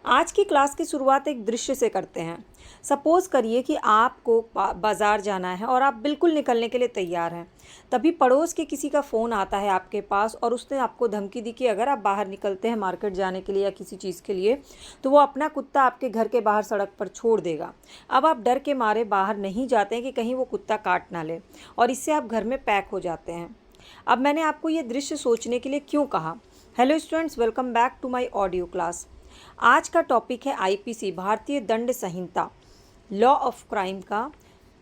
आज की क्लास की शुरुआत एक दृश्य से करते हैं। सपोज़ करिए कि आपको बाज़ार जाना है और आप बिल्कुल निकलने के लिए तैयार हैं। तभी पड़ोस के किसी का फ़ोन आता है आपके पास और उसने आपको धमकी दी कि अगर आप बाहर निकलते हैं मार्केट जाने के लिए या किसी चीज़ के लिए, तो वो अपना कुत्ता आपके घर के बाहर सड़क पर छोड़ देगा। अब आप डर के मारे बाहर नहीं जाते हैं कि कहीं वो कुत्ता काट ना ले, और इससे आप घर में पैक हो जाते हैं। अब मैंने आपको ये दृश्य सोचने के लिए क्यों कहा? Hello students, welcome back to my audio class. आज का टॉपिक है आईपीसी, भारतीय दंड संहिता, लॉ ऑफ क्राइम का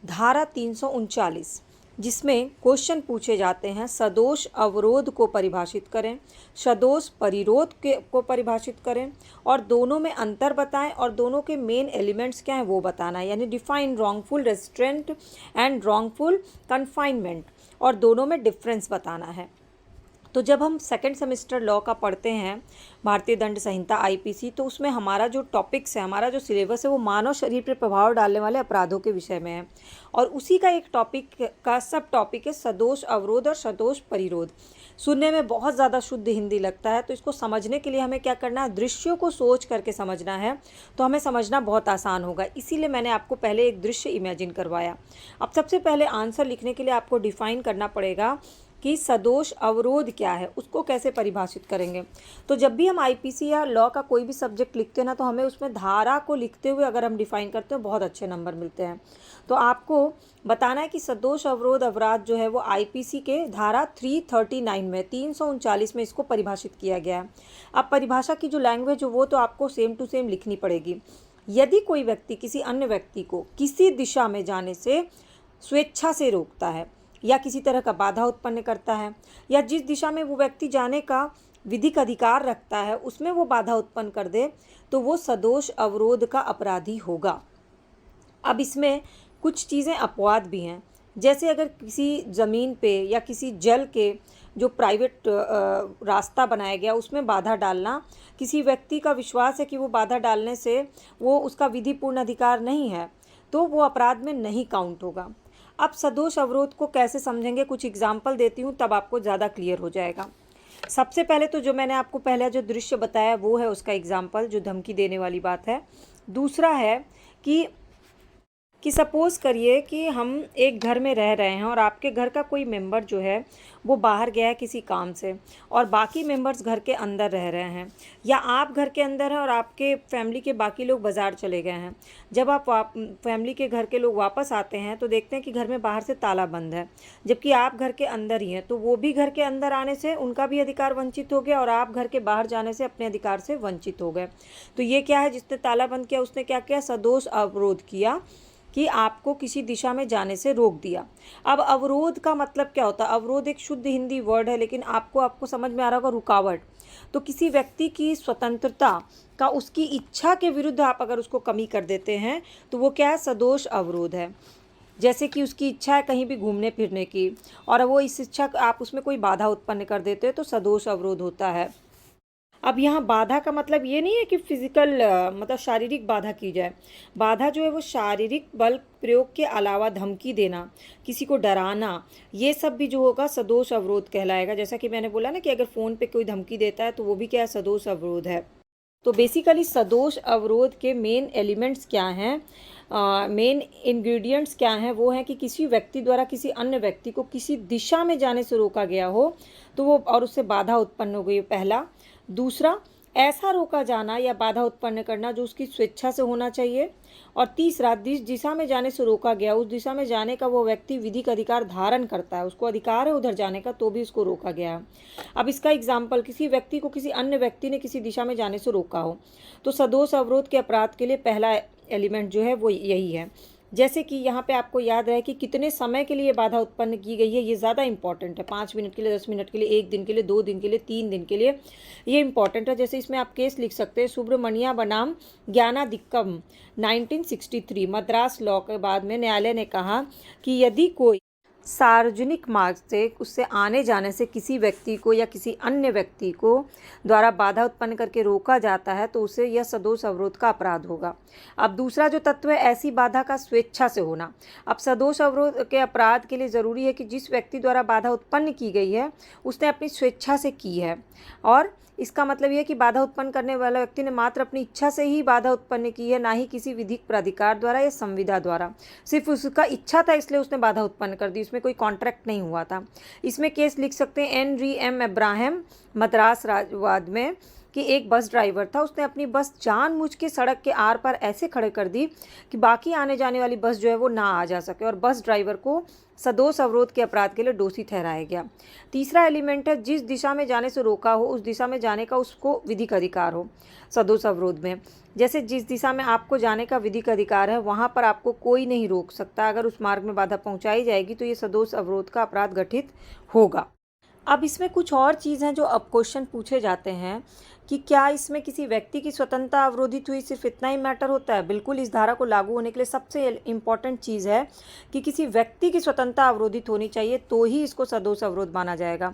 धारा 339, जिसमें क्वेश्चन पूछे जाते हैं। सदोष अवरोध को परिभाषित करें, सदोष परिरोध को परिभाषित करें और दोनों में अंतर बताएं और दोनों के मेन एलिमेंट्स क्या हैं वो बताना है, यानी define wrongful restaurant and wrongful confinement, और दोनों में डिफरेंस बताना है। तो जब हम सेकंड सेमेस्टर लॉ का पढ़ते हैं, भारतीय दंड संहिता आईपीसी, तो उसमें हमारा जो टॉपिक्स है, हमारा जो सिलेबस है, वो मानव शरीर पर प्रभाव डालने वाले अपराधों के विषय में है। और उसी का एक टॉपिक का सब टॉपिक है सदोष अवरोध और सदोष परिरोध। सुनने में बहुत ज़्यादा शुद्ध हिंदी लगता है, तो इसको समझने के लिए हमें क्या करना है, दृश्यों को सोच करके समझना है, तो हमें समझना बहुत आसान होगा। इसीलिए मैंने आपको पहले एक दृश्य इमेजिन करवाया। अब सबसे पहले आंसर लिखने के लिए आपको डिफाइन करना पड़ेगा कि सदोष अवरोध क्या है, उसको कैसे परिभाषित करेंगे। तो जब भी हम आईपीसी या लॉ का कोई भी सब्जेक्ट लिखते हैं ना, तो हमें उसमें धारा को लिखते हुए अगर हम डिफाइन करते हैं, बहुत अच्छे नंबर मिलते हैं। तो आपको बताना है कि सदोष अवरोध अपराध जो है वो आईपीसी के धारा 339 में 339 में इसको परिभाषित किया गया है। अब परिभाषा की जो लैंग्वेज है वो तो आपको सेम टू सेम लिखनी पड़ेगी। यदि कोई व्यक्ति किसी अन्य व्यक्ति को किसी दिशा में जाने से स्वेच्छा से रोकता है या किसी तरह का बाधा उत्पन्न करता है, या जिस दिशा में वो व्यक्ति जाने का विधिक अधिकार रखता है उसमें वो बाधा उत्पन्न कर दे, तो वो सदोष अवरोध का अपराधी होगा। अब इसमें कुछ चीज़ें अपवाद भी हैं, जैसे अगर किसी ज़मीन पे या किसी जल के जो प्राइवेट रास्ता बनाया गया उसमें बाधा डालना, किसी व्यक्ति का विश्वास है कि वो बाधा डालने से वो उसका विधिपूर्ण अधिकार नहीं है, तो वो अपराध में नहीं काउंट होगा। अब सदोष अवरोध को कैसे समझेंगे, कुछ एग्जाम्पल देती हूँ, तब आपको ज़्यादा क्लियर हो जाएगा। सबसे पहले तो जो मैंने आपको पहला जो दृश्य बताया वो है उसका एग्जाम्पल, जो धमकी देने वाली बात है। दूसरा है कि सपोज़ करिए कि हम एक घर में रह रहे हैं और आपके घर का कोई मेंबर जो है वो बाहर गया है किसी काम से, और बाकी मेंबर्स घर के अंदर रह रहे हैं, या आप घर के अंदर हैं और आपके फैमिली के बाकी लोग बाज़ार चले गए हैं। जब आप फैमिली के घर के लोग वापस आते हैं तो देखते हैं कि घर में बाहर से ताला बंद है, जबकि आप घर के अंदर ही हैं। तो वो भी घर के अंदर आने से उनका भी अधिकार वंचित हो गया और आप घर के बाहर जाने से अपने अधिकार से वंचित हो गए। तो ये क्या है, जिसने ताला बंद किया उसने क्या किया, सदोष अवरोध किया कि आपको किसी दिशा में जाने से रोक दिया। अब अवरोध का मतलब क्या होता है? अवरोध एक शुद्ध हिंदी वर्ड है, लेकिन आपको समझ में आ रहा होगा रुकावट। तो किसी व्यक्ति की स्वतंत्रता का उसकी इच्छा के विरुद्ध आप अगर उसको कमी कर देते हैं तो वो क्या है, सदोष अवरोध है। जैसे कि उसकी इच्छा है कहीं भी घूमने फिरने की, और वो इस इच्छा आप उसमें कोई बाधा उत्पन्न कर देते हैं, तो सदोष अवरोध होता है। अब यहाँ बाधा का मतलब ये नहीं है कि फिजिकल मतलब शारीरिक बाधा की जाए। बाधा जो है वो शारीरिक बल प्रयोग के अलावा धमकी देना, किसी को डराना, ये सब भी जो होगा सदोष अवरोध कहलाएगा। जैसा कि मैंने बोला ना कि अगर फ़ोन पे कोई धमकी देता है तो वो भी क्या है, सदोष अवरोध है। तो बेसिकली सदोष अवरोध के मेन एलिमेंट्स क्या हैं, मेन इंग्रेडिएंट्स क्या हैं, वो हैं कि किसी व्यक्ति द्वारा किसी अन्य व्यक्ति को किसी दिशा में जाने से रोका गया हो तो वो, और उससे बाधा उत्पन्न हो गई, पहला। दूसरा, ऐसा रोका जाना या बाधा उत्पन्न करना जो उसकी स्वेच्छा से होना चाहिए। और तीसरा, जिस दिशा में जाने से रोका गया उस दिशा में जाने का वो व्यक्ति विधिक अधिकार धारण करता है, उसको अधिकार है उधर जाने का, तो भी उसको रोका गया है। अब इसका एग्जाम्पल, किसी व्यक्ति को किसी अन्य व्यक्ति ने किसी दिशा में जाने से रोका हो, तो सदोष अवरोध के अपराध के लिए पहला एलिमेंट जो है वो यही है। जैसे कि यहाँ पे आपको याद रहे कि कितने समय के लिए बाधा उत्पन्न की गई है, ये ज़्यादा इंपॉर्टेंट है। 5 मिनट के लिए, 10 मिनट के लिए, 1 दिन के लिए, 2 दिन के लिए, 3 दिन के लिए, ये इंपॉर्टेंट है। जैसे इसमें आप केस लिख सकते हैं, सुब्रमण्या बनाम ज्ञानाधिक्यम 1963, मद्रास लॉ के बाद में न्यायालय ने कहा कि यदि कोई सार्वजनिक मार्ग से उससे आने जाने से किसी व्यक्ति को या किसी अन्य व्यक्ति को द्वारा बाधा उत्पन्न करके रोका जाता है तो उसे यह सदोष अवरोध का अपराध होगा। अब दूसरा जो तत्व है, ऐसी बाधा का स्वेच्छा से होना। अब सदोष अवरोध के अपराध के लिए ज़रूरी है कि जिस व्यक्ति द्वारा बाधा उत्पन्न की गई है उसने अपनी स्वेच्छा से की है, और इसका मतलब ये कि बाधा उत्पन्न करने वाला व्यक्ति ने मात्र अपनी इच्छा से ही बाधा उत्पन्न की है, ना ही किसी विधिक प्राधिकार द्वारा या संविदा द्वारा। सिर्फ उसका इच्छा था इसलिए उसने बाधा उत्पन्न कर दी, इसमें कोई कॉन्ट्रैक्ट नहीं हुआ था। इसमें केस लिख सकते हैं एनरी एम अब्राहम मद्रास राज्यवाद में कि एक बस ड्राइवर था, उसने अपनी बस जानबूझ के सड़क के आर पार ऐसे खड़े कर दी कि बाकी आने जाने वाली बस जो है वो ना आ जा सके, और बस ड्राइवर को सदोष अवरोध के अपराध के लिए दोषी ठहराया गया। तीसरा एलिमेंट है जिस दिशा में जाने से रोका हो उस दिशा में जाने का उसको विधिक अधिकार हो। सदोष अवरोध में जैसे जिस दिशा में आपको जाने का विधिक अधिकार है वहाँ पर आपको कोई नहीं रोक सकता, अगर उस मार्ग में बाधा पहुँचाई जाएगी तो ये सदोष अवरोध का अपराध गठित होगा। अब इसमें कुछ और चीज़ हैं जो अब क्वेश्चन पूछे जाते हैं कि क्या इसमें किसी व्यक्ति की स्वतंत्रता अवरोधित हुई, सिर्फ इतना ही मैटर होता है? बिल्कुल, इस धारा को लागू होने के लिए सबसे इम्पॉर्टेंट चीज़ है कि किसी व्यक्ति की स्वतंत्रता अवरोधित होनी चाहिए, तो ही इसको सदोष अवरोध माना जाएगा।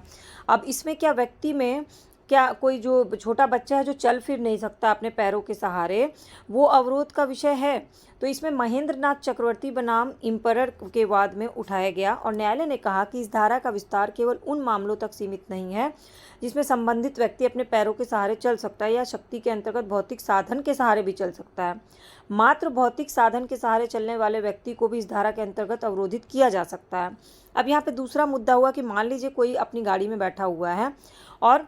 अब इसमें क्या व्यक्ति में क्या कोई जो छोटा बच्चा है जो चल फिर नहीं सकता अपने पैरों के सहारे, वो अवरोध का विषय है? तो इसमें महेंद्र नाथ चक्रवर्ती बनाम इम्परर के वाद में उठाया गया और न्यायालय ने कहा कि इस धारा का विस्तार केवल उन मामलों तक सीमित नहीं है जिसमें संबंधित व्यक्ति अपने पैरों के सहारे चल सकता है या शक्ति के अंतर्गत भौतिक साधन के सहारे भी चल सकता है। मात्र भौतिक साधन के सहारे चलने वाले व्यक्ति को भी इस धारा के अंतर्गत अवरोधित किया जा सकता है। अब यहाँ पे दूसरा मुद्दा हुआ कि मान लीजिए कोई अपनी गाड़ी में बैठा हुआ है और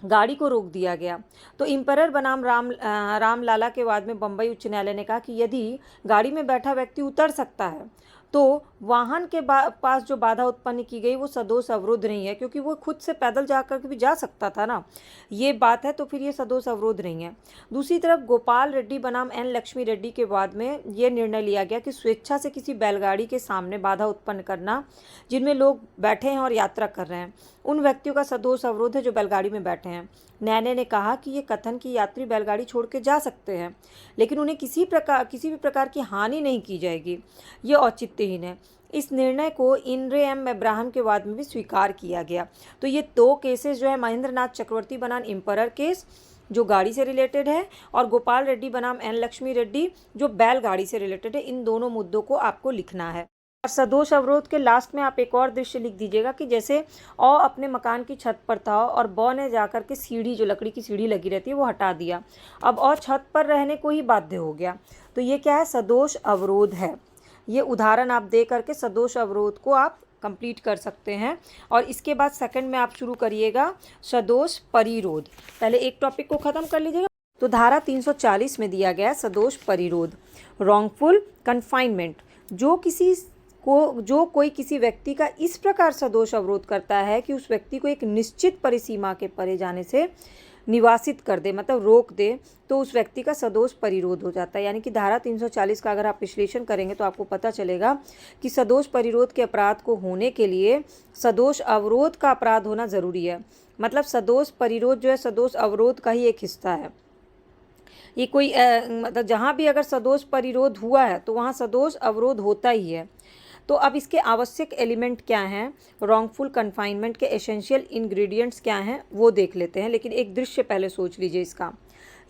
गाड़ी को रोक दिया गया, तो इम्परर बनाम रामलाला के वाद में बम्बई उच्च न्यायालय ने कहा कि यदि गाड़ी में बैठा व्यक्ति उतर सकता है तो वाहन के पास जो बाधा उत्पन्न की गई वो सदोष अवरोध नहीं है, क्योंकि वो खुद से पैदल जाकर के भी जा सकता था ना, ये बात है, तो फिर ये सदोष अवरोध नहीं है। दूसरी तरफ गोपाल रेड्डी बनाम एन लक्ष्मी रेड्डी के वाद में ये निर्णय लिया गया कि स्वेच्छा से किसी बैलगाड़ी के सामने बाधा उत्पन्न करना जिनमें लोग बैठे हैं और यात्रा कर रहे हैं, उन व्यक्तियों का सदोष अवरोध है जो बैलगाड़ी में बैठे हैं। न्यायालय ने कहा कि ये कथन कि यात्री बैलगाड़ी छोड़ के जा सकते हैं लेकिन उन्हें किसी भी प्रकार की हानि नहीं की जाएगी, ये औचित्यहीन है। इस निर्णय को इनरे एम अब्राहम के वाद में भी स्वीकार किया गया। तो ये दो केसेस जो है महेंद्र नाथ चक्रवर्ती बनाम इम्परर केस जो गाड़ी से रिलेटेड है और गोपाल रेड्डी बनाम एन लक्ष्मी रेड्डी जो बैलगाड़ी से रिलेटेड है, इन दोनों मुद्दों को आपको लिखना है। और सदोष अवरोध के लास्ट में आप एक और दृश्य लिख दीजिएगा कि जैसे अ अपने मकान की छत पर था और ब ने जाकर के सीढ़ी, जो लकड़ी की सीढ़ी लगी रहती है, वो हटा दिया। अब अ छत पर रहने को ही बाध्य हो गया, तो ये क्या है? सदोष अवरोध है। ये उदाहरण आप दे करके सदोष अवरोध को आप कंप्लीट कर सकते हैं। और इसके बाद सेकंड में आप शुरू करिएगा सदोष परिरोध। पहले एक टॉपिक को ख़त्म कर लीजिएगा। तो धारा 340 में दिया गया सदोष परिरोध, रॉन्गफुल कन्फाइनमेंट, जो कोई किसी व्यक्ति का इस प्रकार सदोष अवरोध करता है कि उस व्यक्ति को एक निश्चित परिसीमा के परे जाने से निवासित कर दे, मतलब रोक दे, तो उस व्यक्ति का सदोष परिरोध हो जाता है। यानी कि धारा 340 का अगर आप विश्लेषण करेंगे तो आपको पता चलेगा कि सदोष परिरोध के अपराध को होने के लिए सदोष अवरोध का अपराध होना ज़रूरी है। मतलब सदोष परिरोध जो है सदोष अवरोध का ही एक हिस्सा है। ये कोई मतलब जहाँ भी अगर सदोष परिरोध हुआ है तो वहाँ सदोष अवरोध होता ही है। तो अब इसके आवश्यक एलिमेंट क्या हैं, रॉन्गफुल कन्फाइनमेंट के एसेंशियल इंग्रेडिएंट्स क्या हैं, वो देख लेते हैं। लेकिन एक दृश्य पहले सोच लीजिए इसका।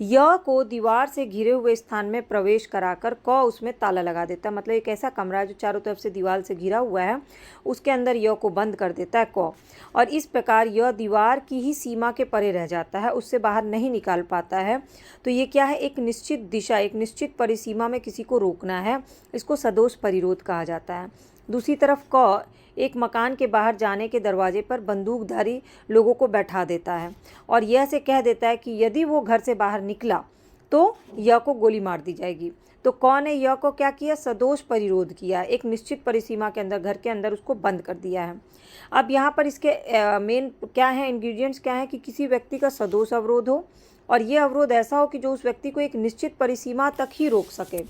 य को दीवार से घिरे हुए स्थान में प्रवेश कराकर क उसमें ताला लगा देता है। मतलब एक ऐसा कमरा है जो चारों तरफ से दीवार से घिरा हुआ है, उसके अंदर य को बंद कर देता है क, और इस प्रकार य दीवार की ही सीमा के परे रह जाता है, उससे बाहर नहीं निकाल पाता है। तो ये क्या है? एक निश्चित दिशा, एक निश्चित परिसीमा में किसी को रोकना है, इसको सदोष परिरोध कहा जाता है। दूसरी तरफ क एक मकान के बाहर जाने के दरवाजे पर बंदूकधारी लोगों को बैठा देता है और यह से कह देता है कि यदि वो घर से बाहर निकला तो य को गोली मार दी जाएगी। तो कौन है? य को क्या किया? सदोष परिरोध किया, एक निश्चित परिसीमा के अंदर, घर के अंदर उसको बंद कर दिया है। अब यहाँ पर इसके मेन क्या है, इंग्रेडिएंट्स क्या है कि किसी व्यक्ति का सदोष अवरोध हो और ये अवरोध ऐसा हो कि जो उस व्यक्ति को एक निश्चित परिसीमा तक ही रोक सके।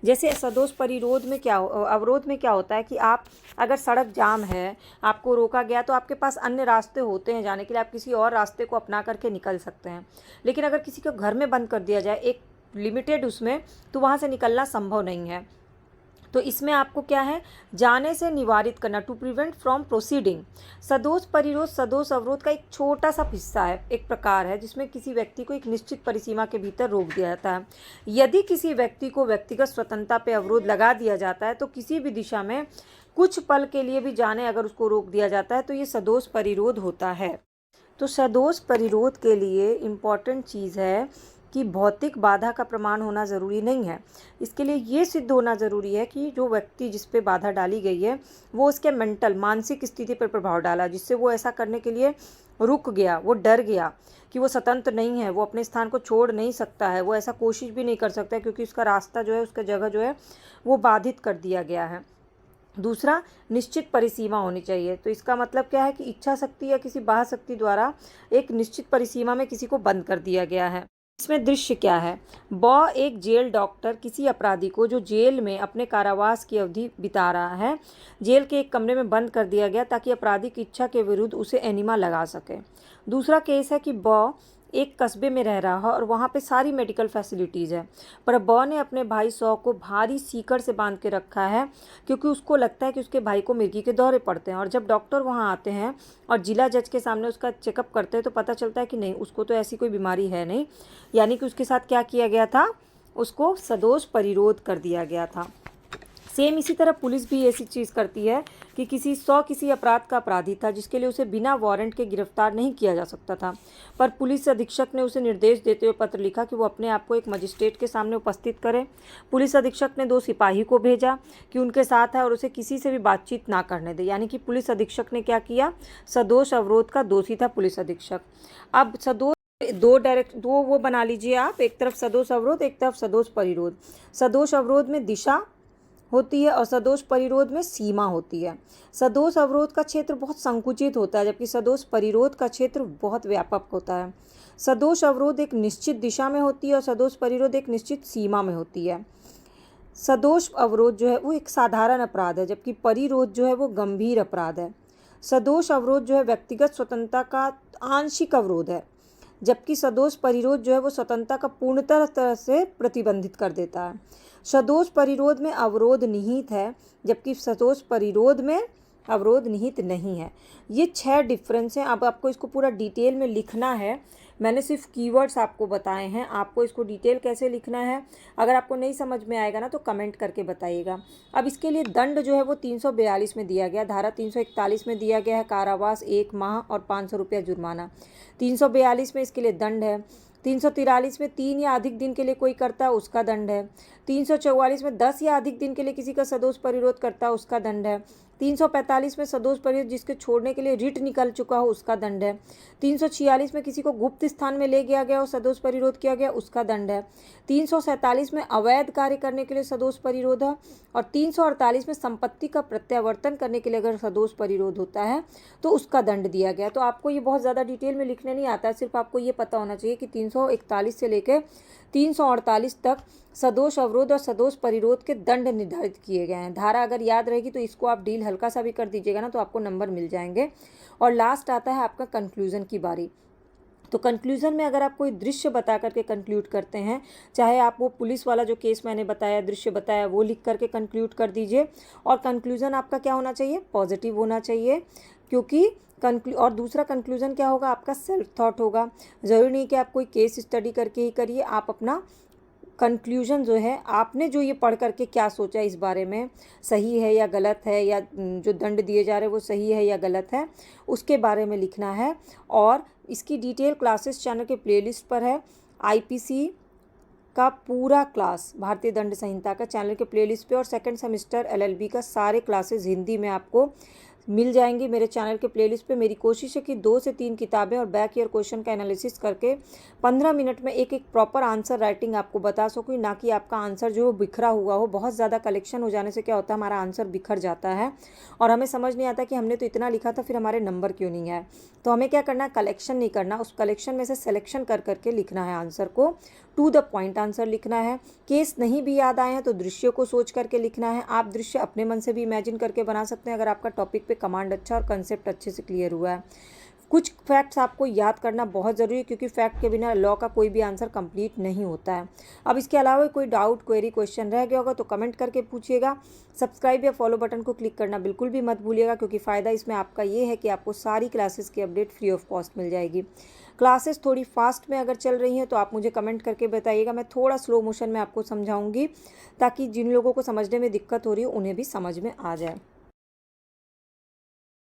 जैसे सदोष परिरोध में क्या अवरोध में क्या होता है कि आप अगर सड़क जाम है, आपको रोका गया, तो आपके पास अन्य रास्ते होते हैं जाने के लिए, आप किसी और रास्ते को अपना करके निकल सकते हैं। लेकिन अगर किसी को घर में बंद कर दिया जाए एक लिमिटेड उसमें, तो वहाँ से निकलना संभव नहीं है। तो इसमें आपको क्या है? जाने से निवारित करना, टू प्रिवेंट फ्रॉम प्रोसीडिंग। सदोष परिरोध सदोष अवरोध का एक छोटा सा हिस्सा है, एक प्रकार है जिसमें किसी व्यक्ति को एक निश्चित परिसीमा के भीतर रोक दिया जाता है। यदि किसी व्यक्ति को व्यक्तिगत स्वतंत्रता पे अवरोध लगा दिया जाता है तो किसी भी दिशा में कुछ पल के लिए भी जाने अगर उसको रोक दिया जाता है तो ये सदोष परिरोध होता है। तो सदोष परिरोध के लिए इम्पॉर्टेंट चीज़ है कि भौतिक बाधा का प्रमाण होना ज़रूरी नहीं है। इसके लिए ये सिद्ध होना ज़रूरी है कि जो व्यक्ति जिस पे बाधा डाली गई है वो उसके मानसिक स्थिति पर प्रभाव डाला, जिससे वो ऐसा करने के लिए रुक गया, वो डर गया कि वो स्वतंत्र नहीं है, वो अपने स्थान को छोड़ नहीं सकता है, वो ऐसा कोशिश भी नहीं कर सकता है क्योंकि उसका रास्ता जो है, उसका जगह जो है वो बाधित कर दिया गया है। दूसरा, निश्चित परिसीमा होनी चाहिए। तो इसका मतलब क्या है कि इच्छा शक्ति या किसी बाह्य शक्ति द्वारा एक निश्चित परिसीमा में किसी को बंद कर दिया गया है। इसमें दृश्य क्या है? एक जेल डॉक्टर किसी अपराधी को जो जेल में अपने कारावास की अवधि बिता रहा है, जेल के एक कमरे में बंद कर दिया गया ताकि अपराधी की इच्छा के विरुद्ध उसे एनिमा लगा सके। दूसरा केस है कि एक कस्बे में रह रहा है और वहाँ पे सारी मेडिकल फैसिलिटीज़ है, पर ने अपने भाई सौ को भारी सीकर से बांध के रखा है क्योंकि उसको लगता है कि उसके भाई को मिर्गी के दौरे पड़ते हैं। और जब डॉक्टर वहाँ आते हैं और जिला जज के सामने उसका चेकअप करते हैं तो पता चलता है कि नहीं, उसको तो ऐसी कोई बीमारी है नहीं। यानी कि उसके साथ क्या किया गया था? उसको सदोष परिरोध कर दिया गया था। सेम इसी तरह पुलिस भी ऐसी चीज़ करती है कि किसी अपराध का अपराधी था जिसके लिए उसे बिना वारंट के गिरफ्तार नहीं किया जा सकता था, पर पुलिस अधीक्षक ने उसे निर्देश देते हुए पत्र लिखा कि वो अपने आप को एक मजिस्ट्रेट के सामने उपस्थित करे। पुलिस अधीक्षक ने 2 सिपाही को भेजा कि उनके साथ है और उसे किसी से भी बातचीत ना करने दे। यानी कि पुलिस अधीक्षक ने क्या किया? सदोष अवरोध का दोषी था पुलिस अधीक्षक। अब सदोष दो वो बना लीजिए आप, एक तरफ सदोष अवरोध, एक तरफ सदोष परिरोध। सदोष अवरोध में दिशा होती है और सदोष परिरोध में सीमा होती है। सदोष अवरोध का क्षेत्र बहुत संकुचित होता है जबकि सदोष परिरोध का क्षेत्र बहुत व्यापक होता है। सदोष अवरोध एक निश्चित दिशा में होती है और सदोष परिरोध एक निश्चित सीमा में होती है। सदोष अवरोध जो है वो एक साधारण अपराध है जबकि परिरोध जो है वो गंभीर अपराध है। सदोष अवरोध जो है व्यक्तिगत स्वतंत्रता का आंशिक अवरोध है जबकि सदोष परिरोध जो है वो स्वतंत्रता का पूर्णतः तरह से प्रतिबंधित कर देता है। सदोष परिरोध में अवरोध निहित है जबकि सदोष परिरोध में अवरोध निहित नहीं है। ये 6 डिफरेंस हैं। अब आपको इसको पूरा डिटेल में लिखना है। मैंने सिर्फ कीवर्ड्स आपको बताए हैं, आपको इसको डिटेल कैसे लिखना है अगर आपको नहीं समझ में आएगा ना तो कमेंट करके बताइएगा। अब इसके लिए दंड जो है वो 342 में दिया गया, धारा 341 में दिया गया है कारावास 1 माह और 500 रुपया जुर्माना। 342 में इसके लिए दंड है। 343 में 3 या अधिक दिन के लिए कोई करता है उसका दंड है। 344 में 10 या अधिक दिन के लिए किसी का सदोष परिरोध करता है उसका दंड है। 345 में सदोष परिरोध जिसके छोड़ने के लिए रिट निकल चुका हो उसका दंड है। 346 में किसी को गुप्त स्थान में ले गया गया और सदोष परिरोध किया गया उसका दंड है। 347 में अवैध कार्य करने के लिए सदोष परिरोध है और 348 में संपत्ति का प्रत्यावर्तन करने के लिए अगर सदोष परिरोध होता है तो उसका दंड दिया गया। तो आपको ये बहुत ज़्यादा डिटेल में लिखने नहीं आता है, सिर्फ आपको ये पता होना चाहिए कि 341 से लेकर 348 तक सदोष अवरोध और सदोष परिरोध के दंड निर्धारित किए गए हैं। धारा अगर याद रहेगी तो इसको आप डील हल्का सा भी कर दीजिएगा ना तो आपको नंबर मिल जाएंगे। और लास्ट आता है आपका कंक्लूजन की बारी। तो कंक्लूजन में अगर आप कोई दृश्य बता करके कंक्लूड करते हैं, चाहे आप वो पुलिस वाला जो केस मैंने बताया, दृश्य बताया, वो लिख करके कंक्लूड कर दीजिए। और कंक्लूजन आपका क्या होना चाहिए? पॉजिटिव होना चाहिए, क्योंकि और दूसरा कंक्लूजन क्या होगा? आपका सेल्फ थॉट होगा। ज़रूरी नहीं कि आप कोई केस स्टडी करके ही करिए, आप अपना कंक्लूजन जो है आपने जो ये पढ़ करके क्या सोचा इस बारे में, सही है या गलत है, या जो दंड दिए जा रहे हैं वो सही है या गलत है, उसके बारे में लिखना है। और इसकी डिटेल क्लासेस चैनल के प्लेलिस्ट पर है। आईपीसी का पूरा क्लास, भारतीय दंड संहिता का चैनल के प्लेलिस्ट पे, और 2nd सेमेस्टर एलएलबी का सारे क्लासेस हिंदी में आपको मिल जाएंगी मेरे चैनल के प्लेलिस्ट पे। मेरी कोशिश है कि 2 से 3 किताबें और बैक ईयर क्वेश्चन का एनालिसिस करके 15 मिनट में एक प्रॉपर आंसर राइटिंग आपको बता सकूँ, ना कि आपका आंसर जो बिखरा हुआ हो। बहुत ज़्यादा कलेक्शन हो जाने से क्या होता है, हमारा आंसर बिखर जाता है और हमें समझ नहीं आता कि हमने तो इतना लिखा था, फिर हमारे नंबर क्यों नहीं आए। तो हमें क्या करना है, कलेक्शन नहीं करना, उस कलेक्शन में से सिलेक्शन कर करके लिखना है आंसर को, टू द पॉइंट आंसर लिखना है। केस नहीं भी याद आए हैं तो दृश्यों को सोच करके लिखना है। आप दृश्य अपने मन से भी इमेजिन करके बना सकते हैं अगर आपका टॉपिक पे कमांड अच्छा और कंसेप्ट अच्छे से क्लियर हुआ है। कुछ फैक्ट्स आपको याद करना बहुत ज़रूरी है क्योंकि फैक्ट के बिना लॉ का कोई भी आंसर कंप्लीट नहीं होता है। अब इसके अलावा कोई डाउट, क्वेरी, क्वेश्चन रह गया होगा तो कमेंट करके पूछिएगा। सब्सक्राइब या फॉलो बटन को क्लिक करना बिल्कुल भी मत भूलिएगा, क्योंकि फ़ायदा इसमें आपका ये है कि आपको सारी क्लासेस की अपडेट फ्री ऑफ कॉस्ट मिल जाएगी। क्लासेस थोड़ी फास्ट में अगर चल रही हैं तो आप मुझे कमेंट करके बताइएगा, मैं थोड़ा स्लो मोशन में आपको समझाऊंगी ताकि जिन लोगों को समझने में दिक्कत हो रही है उन्हें भी समझ में आ जाए।